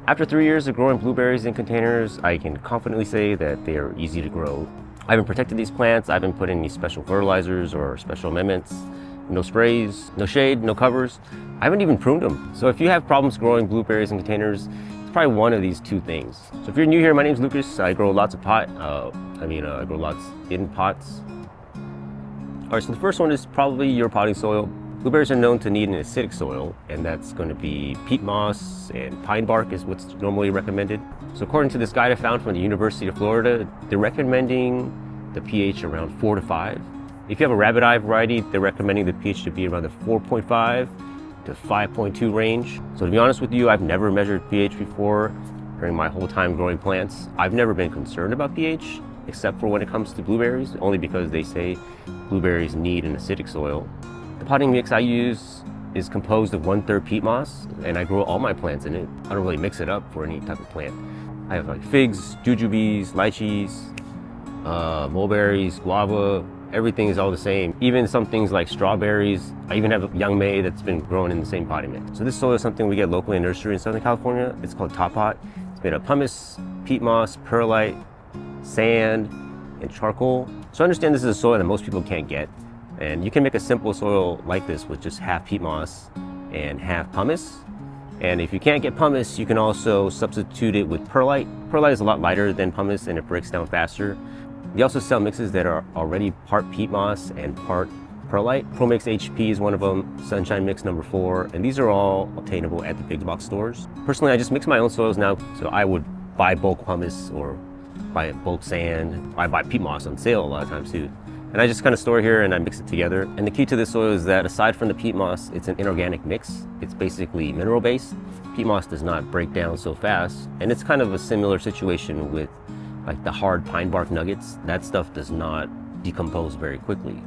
After 3 years of growing blueberries in containers, I can confidently say that they are easy to grow. I haven't protected these plants, I haven't put any special fertilizers or special amendments, no sprays, no shade, no covers. I haven't even pruned them. So if you have problems growing blueberries in containers, it's probably one of these two things. So if you're new here, my name is Lucas. I grow lots of I grow lots in pots. All right, so the first one is probably your potting soil. Blueberries are known to need an acidic soil, and that's going to be peat moss and pine bark is what's normally recommended. So according to this guide I found from the University of Florida, they're recommending the pH around 4 to 5. If you have a rabbit eye variety, they're recommending the pH to be around the 4.5 to 5.2 range. So to be honest with you, I've never measured pH before during my whole time growing plants. I've never been concerned about pH, except for when it comes to blueberries, only because they say blueberries need an acidic soil. The potting mix I use is composed of 1/3 peat moss, and I grow all my plants in it. I don't really mix it up for any type of plant. I have like figs, jujubes, lychees, mulberries, guava. Everything is all the same. Even some things like strawberries. I even have a young May that's been grown in the same potting mix. So this soil is something we get locally in nursery in Southern California. It's called Top Pot. It's made of pumice, peat moss, perlite, sand, and charcoal. So I understand this is a soil that most people can't get. And you can make a simple soil like this with just half peat moss and half pumice. And if you can't get pumice, you can also substitute it with perlite. Perlite is a lot lighter than pumice and it breaks down faster. They also sell mixes that are already part peat moss and part perlite. ProMix HP is one of them, Sunshine Mix number 4, and these are all obtainable at the big box stores. Personally, I just mix my own soils now, so I would buy bulk pumice or buy bulk sand. I buy peat moss on sale a lot of times too. And I just kind of store here and I mix it together. And the key to this soil is that aside from the peat moss, it's an inorganic mix. It's basically mineral based. Peat moss does not break down so fast. And it's kind of a similar situation with like the hard pine bark nuggets. That stuff does not decompose very quickly.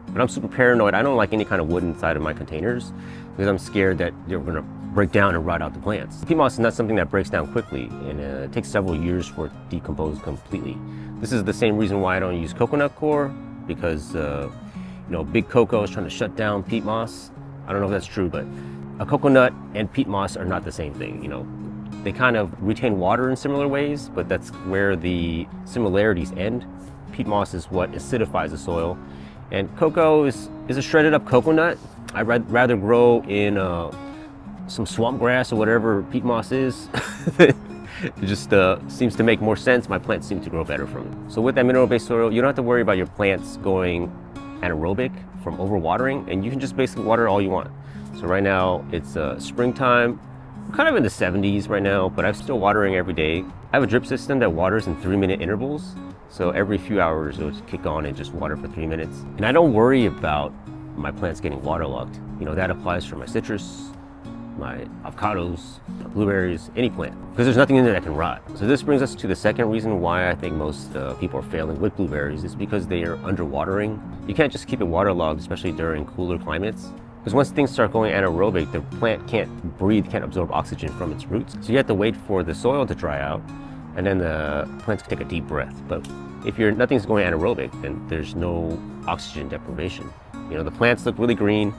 But I'm super paranoid. I don't like any kind of wood inside of my containers because I'm scared that they're gonna break down and rot out the plants. Peat moss is not something that breaks down quickly, and it takes several years for it to decompose completely. This is the same reason why I don't use coconut coir, because big cocoa is trying to shut down peat moss. I don't know if that's true, but a coconut and peat moss are not the same thing. They kind of retain water in similar ways, but that's where the similarities end. Peat moss is what acidifies the soil, and cocoa is a shredded up coconut. I'd rather grow in some swamp grass or whatever peat moss is. It just seems to make more sense. My plants seem to grow better from it. So with that mineral-based soil, you don't have to worry about your plants going anaerobic from overwatering, and you can just basically water all you want. So right now it's springtime. We're kind of in the 70s right now, but I'm still watering every day. I have a drip system that waters in 3-minute intervals. So every few hours it'll kick on and just water for 3 minutes. And I don't worry about my plants getting waterlogged. That applies for my citrus, my avocados, my blueberries, any plant, because there's nothing in there that can rot. So this brings us to the second reason why I think most people are failing with blueberries is because they are underwatering. You can't just keep it waterlogged, especially during cooler climates, because once things start going anaerobic, the plant can't breathe, can't absorb oxygen from its roots. So you have to wait for the soil to dry out, and then the plants can take a deep breath. But if nothing's going anaerobic, then there's no oxygen deprivation. The plants look really green,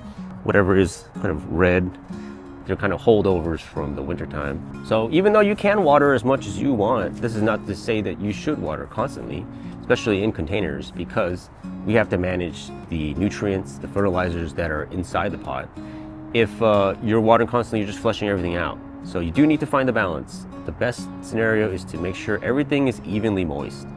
whatever is kind of red. They're kind of holdovers from the wintertime. So even though you can water as much as you want, this is not to say that you should water constantly, especially in containers, because we have to manage the nutrients, the fertilizers that are inside the pot. If you're watering constantly, you're just flushing everything out. So you do need to find the balance. The best scenario is to make sure everything is evenly moist.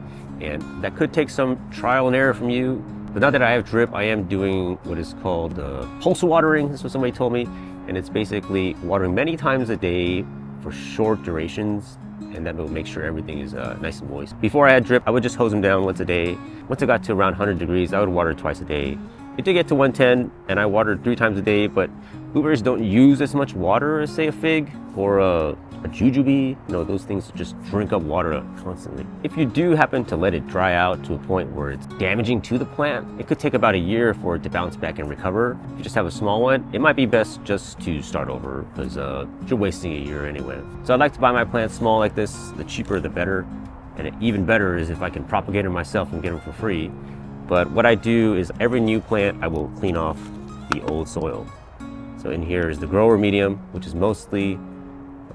And that could take some trial and error from you. But now that I have drip, I am doing what is called pulse watering. That's what somebody told me. And it's basically watering many times a day for short durations, and that will make sure everything is nice and moist. Before I had drip, I would just hose them down once a day. Once it got to around 100 degrees, I would water twice a day. It did get to 110, and I watered 3 times a day, but blueberries don't use as much water as, say, a fig or a jujube. Those things just drink up water constantly. If you do happen to let it dry out to a point where it's damaging to the plant, it could take about a year for it to bounce back and recover. If you just have a small one, it might be best just to start over, because you're wasting a year anyway. So I'd like to buy my plants small like this. The cheaper, the better. And even better is if I can propagate them myself and get them for free. But what I do is every new plant, I will clean off the old soil. So in here is the grower medium, which is mostly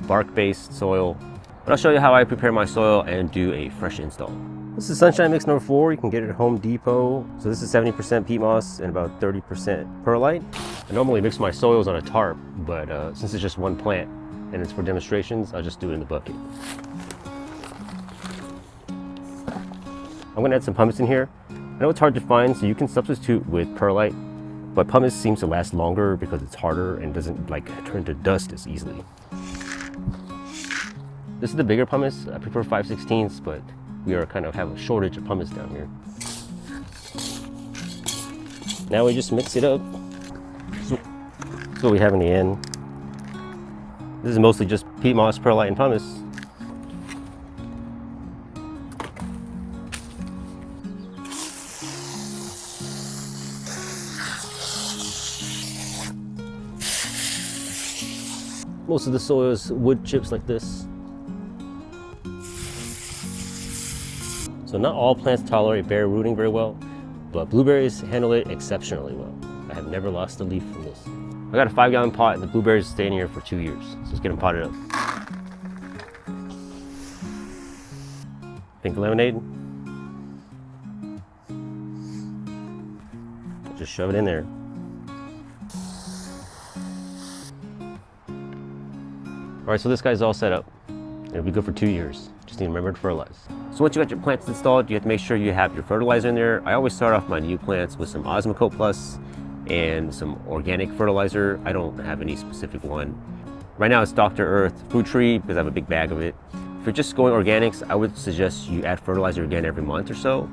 bark-based soil. But I'll show you how I prepare my soil and do a fresh install. This is Sunshine Mix number 4. You can get it at Home Depot. So this is 70% peat moss and about 30% perlite. I normally mix my soils on a tarp, but since it's just one plant and it's for demonstrations, I'll just do it in the bucket. I'm gonna add some pumice in here. I know it's hard to find, so you can substitute with perlite, but pumice seems to last longer because it's harder and doesn't like turn to dust as easily. This is the bigger pumice. I prefer 5/16, but we are kind of have a shortage of pumice down here. Now we just mix it up. So we have in the end. This is mostly just peat moss, perlite, and pumice. Most of the soil is wood chips like this. So not all plants tolerate bare rooting very well, but blueberries handle it exceptionally well. I have never lost a leaf from this. I got a 5-gallon pot and the blueberries stay in here for 2 years. So let's get them potted up. Pink lemonade. Just shove it in there. All right, so this guy's all set up. It'll be good for 2 years. Just need to remember to fertilize. So once you got your plants installed, you have to make sure you have your fertilizer in there. I always start off my new plants with some Osmocote Plus and some organic fertilizer. I don't have any specific one. Right now it's Dr. Earth Fruit Tree because I have a big bag of it. If you're just going organics, I would suggest you add fertilizer again every month or so.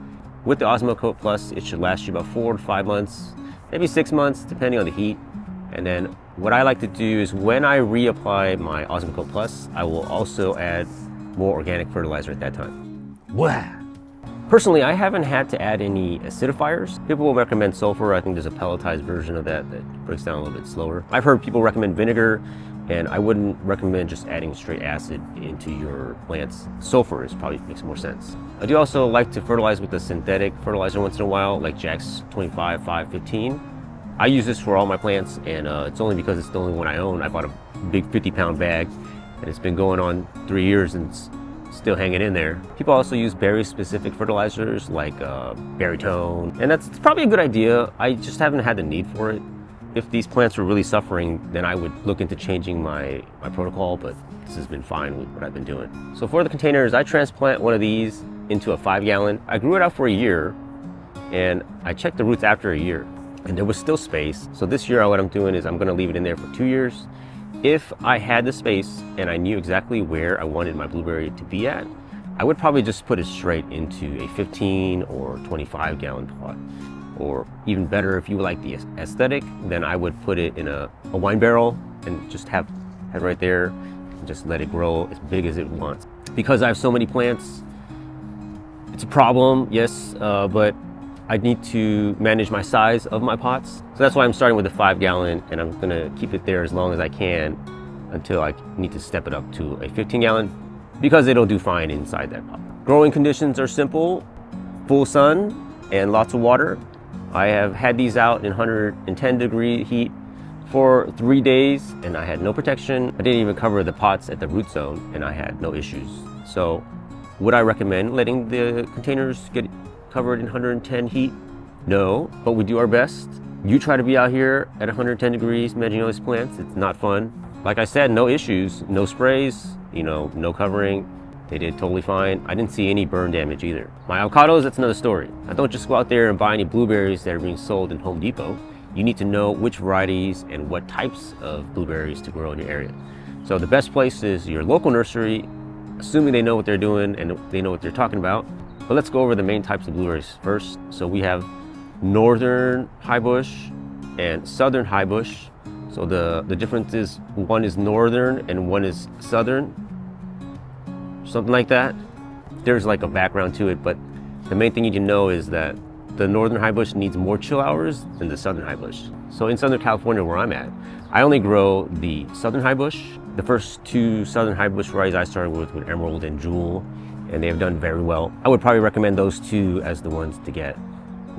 With the Osmocote Plus, it should last you about 4 to 5 months, maybe 6 months, depending on the heat. And then what I like to do is when I reapply my Osmocote Plus, I will also add more organic fertilizer at that time. Wow. Personally, I haven't had to add any acidifiers. People will recommend sulfur. I think there's a pelletized version of that that breaks down a little bit slower. I've heard people recommend vinegar, and I wouldn't recommend just adding straight acid into your plants. Sulfur probably makes more sense. I do also like to fertilize with a synthetic fertilizer once in a while, like Jack's 25, 5, 15. I use this for all my plants, and it's only because it's the only one I own. I bought a big 50-pound bag, and it's been going on 3 years and it's still hanging in there. People also use berry-specific fertilizers like Baritone, and it's probably a good idea. I just haven't had the need for it. If these plants were really suffering, then I would look into changing my protocol, but this has been fine with what I've been doing. So for the containers, I transplant one of these into a 5-gallon. I grew it out for a year, and I checked the roots after a year, and there was still space. So this year what I'm doing is I'm gonna leave it in there for 2 years. If I had the space and I knew exactly where I wanted my blueberry to be at, I would probably just put it straight into a 15 or 25-gallon pot. Or even better, if you like the aesthetic, then I would put it in a wine barrel and just have it right there and just let it grow as big as it wants. Because I have so many plants, it's a problem, yes, but I need to manage my size of my pots. So that's why I'm starting with a 5-gallon, and I'm gonna keep it there as long as I can until I need to step it up to a 15-gallon because it'll do fine inside that pot. Growing conditions are simple: full sun and lots of water. I have had these out in 110-degree heat for 3 days, and I had no protection. I didn't even cover the pots at the root zone, and I had no issues. So would I recommend letting the containers get covered in 110 heat? No, but we do our best. You try to be out here at 110 degrees managing all these plants. It's not fun. Like I said, no issues, no sprays, no covering. They did totally fine. I didn't see any burn damage either. My avocados, that's another story. I don't just go out there and buy any blueberries that are being sold in Home Depot. You need to know which varieties and what types of blueberries to grow in your area. So the best place is your local nursery, assuming they know what they're doing and they know what they're talking about. But let's go over the main types of blueberries first. So we have northern high bush and southern high bush. So the difference is one is northern and one is southern, something like that. There's like a background to it, but the main thing you need to know is that the northern high bush needs more chill hours than the southern high bush. So in Southern California, where I'm at, I only grow the southern high bush. The first 2 southern high bush varieties I started with Emerald and Jewel, and they have done very well. I would probably recommend those 2 as the ones to get.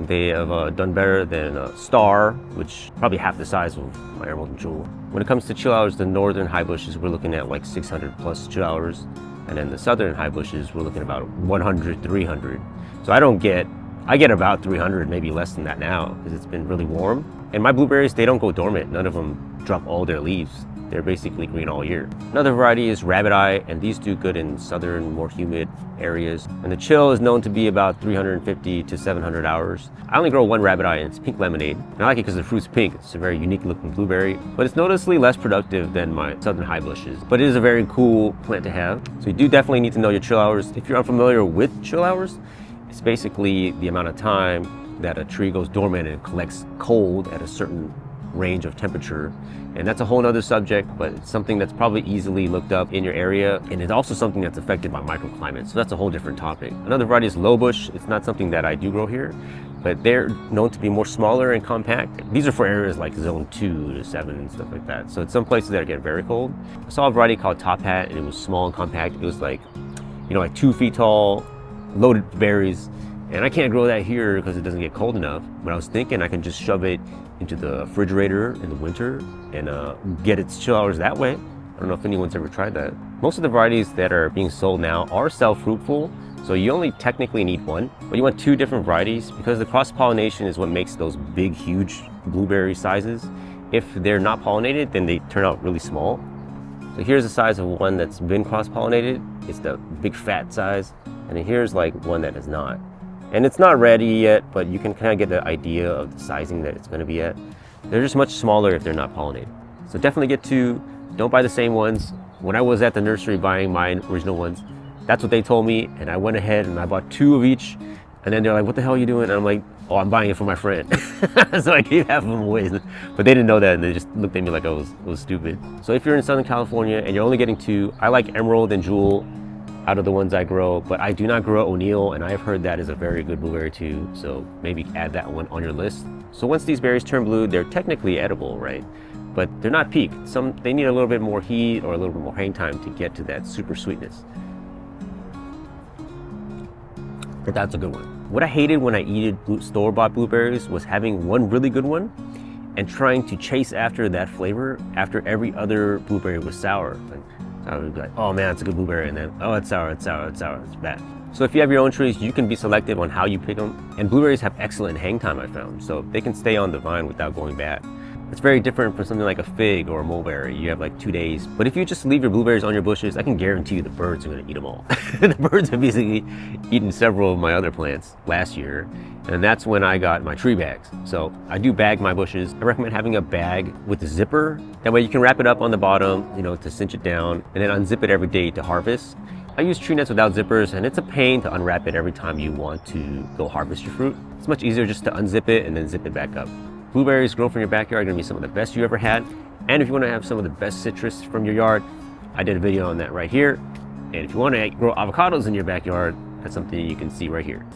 They have done better than Star, which probably half the size of my Emerald and Jewel. When it comes to chill hours, the northern high bushes, we're looking at like 600 plus chill hours. And then the southern high bushes, we're looking at about 100, 300. So I get about 300, maybe less than that now, because it's been really warm. And my blueberries, they don't go dormant. None of them drop all their leaves. They're basically green all year. Another variety is Rabbit Eye, and these do good in southern, more humid areas. And the chill is known to be about 350 to 700 hours. I only grow one Rabbit Eye, and it's pink lemonade. And I like it because the fruit's pink. It's a very unique looking blueberry, but it's noticeably less productive than my southern high bushes. But it is a very cool plant to have. So you do definitely need to know your chill hours. If you're unfamiliar with chill hours, it's basically the amount of time that a tree goes dormant and collects cold at a certain range of temperature. And that's a whole nother subject, but it's something that's probably easily looked up in your area. And it's also something that's affected by microclimates. So that's a whole different topic. Another variety is low bush. It's not something that I do grow here, but they're known to be more smaller and compact. These are for areas like zone 2 to 7 and stuff like that. So it's some places that get very cold. I saw a variety called Top Hat, and it was small and compact. It was like, like 2 feet tall, loaded berries. And I can't grow that here because it doesn't get cold enough. But I was thinking I can just shove it into the refrigerator in the winter and get its chill hours that way. I don't know if anyone's ever tried that. Most of the varieties that are being sold now are self-fruitful, so you only technically need one, but you want 2 different varieties because the cross-pollination is what makes those big, huge blueberry sizes. If they're not pollinated, then they turn out really small. So here's the size of one that's been cross-pollinated. It's the big fat size, and then here's like one that is not. And it's not ready yet, but you can kind of get the idea of the sizing that it's going to be at. They're just much smaller if they're not pollinated. So definitely get 2. Don't buy the same ones. When I was at the nursery buying my original ones, that's what they told me. And I went ahead and I bought 2 of each. And then they're like, what the hell are you doing? And I'm like, oh, I'm buying it for my friend. So I gave half of them away. But they didn't know that, and they just looked at me like I was stupid. So if you're in Southern California and you're only getting 2, I like Emerald and Jewel out of the ones I grow, but I do not grow O'Neill, and I've heard that is a very good blueberry too, so maybe add that one on your list. So once these berries turn blue, they're technically edible, right? But they're not peaked. They need a little bit more heat or a little bit more hang time to get to that super sweetness. But that's a good one. What I hated when I ate store-bought blueberries was having one really good one and trying to chase after that flavor after every other blueberry was sour. I would be like, oh man, it's a good blueberry, and then, oh, it's sour, it's sour, it's sour, it's bad. So if you have your own trees, you can be selective on how you pick them. And blueberries have excellent hang time, I found. So they can stay on the vine without going bad. It's very different from something like a fig or a mulberry. You have like 2 days. But if you just leave your blueberries on your bushes, I can guarantee you the birds are gonna eat them all. The birds have basically eaten several of my other plants last year. And that's when I got my tree bags. So I do bag my bushes. I recommend having a bag with a zipper. That way you can wrap it up on the bottom, to cinch it down, and then unzip it every day to harvest. I use tree nets without zippers, and it's a pain to unwrap it every time you want to go harvest your fruit. It's much easier just to unzip it and then zip it back up. Blueberries grown from your backyard are gonna be some of the best you ever had. And if you wanna have some of the best citrus from your yard, I did a video on that right here. And if you wanna grow avocados in your backyard, that's something you can see right here.